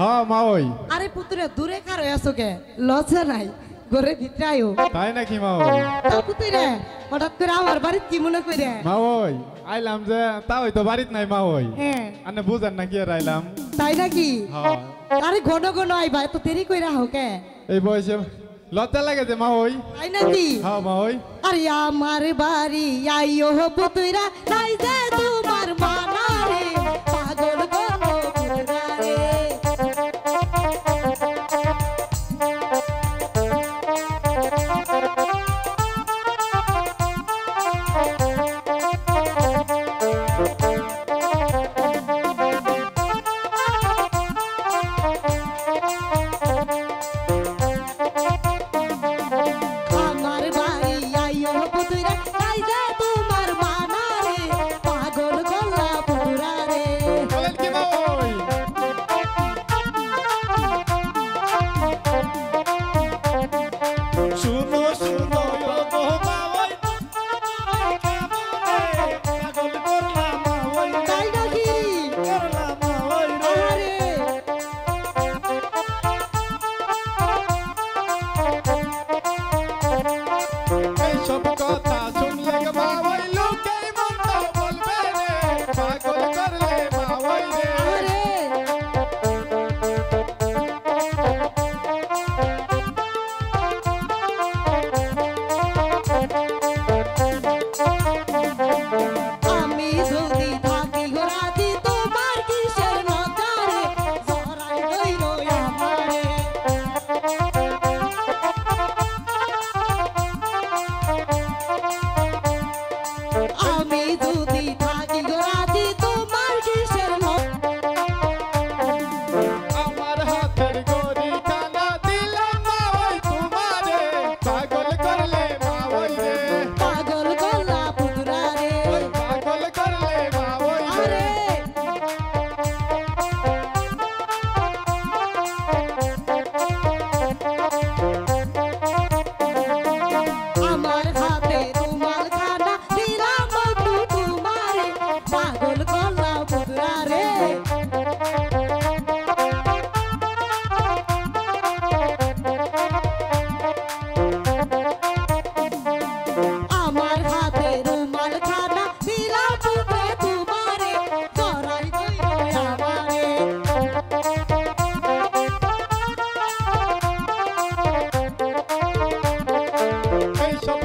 হ্যাঁ মা ওই। আরে পুতুরে দূরে কার আছো কে? লজ্জা নাই, ঘরের ভিতরে আয়ো। তাই নাকি মা ওই? তা পুতুরে হঠাৎ করে আমার বাড়িতে কি মনে করে? মা ওই আইলাম যে তা ওই তো বাড়িতে নাই মা ওই। হ্যাঁ আনে বুঝেন না কি আর আইলাম। তাই নাকি? হ্যাঁ আরে ঘন ঘন আইবা, এত দেরি কইরা হও কে? এই বয়সে লজ্জা লাগে যে মা ওই। তাই নাকি? হ্যাঁ মা ওই। আরে আমার বাড়ি আইও পুতুরা, নাই যে তোমার মানা রে, পাগল গো পুতুরা রে। আমার বাড়ি আইও পুতুরা, নাই যে তোমার মানা রে, পাগল গলা পুতুরা রে। বলেন কি মা ওই? শুনো শুনো ও গো মা ওই, পাগল করলাম মা ওই, তাই নাকি? করলাম মা ওই রে। আরে এইসব কথা শুনলে গো মা ওই, লোকেই মন্দ বলবে রে, পাগল করলে মা ওই রে। আরে আমি যদি থাকি গো রাজি, তোমার কিসের নজরে, জড়াই রইল আমারে। আমি যদি থাকি গো রাজি, তোমার কিসের আমার হাতের গড়ি কানা দিলাম মা ওই তোমারে, পাগল করলে মা ওই রে, পাগল গলা পুতুরা রে। ওই পাগল করলে মা ওই রে। আরে আমার হাতে রুমাল খানা দিলাম বন্ধু তোমারে, পাগল গলা পুতুরা রে। আমার হাতে রুমাল খানা দিলাম পুত্রে তোমারে, জড়াই কইরো আমারে। এইসব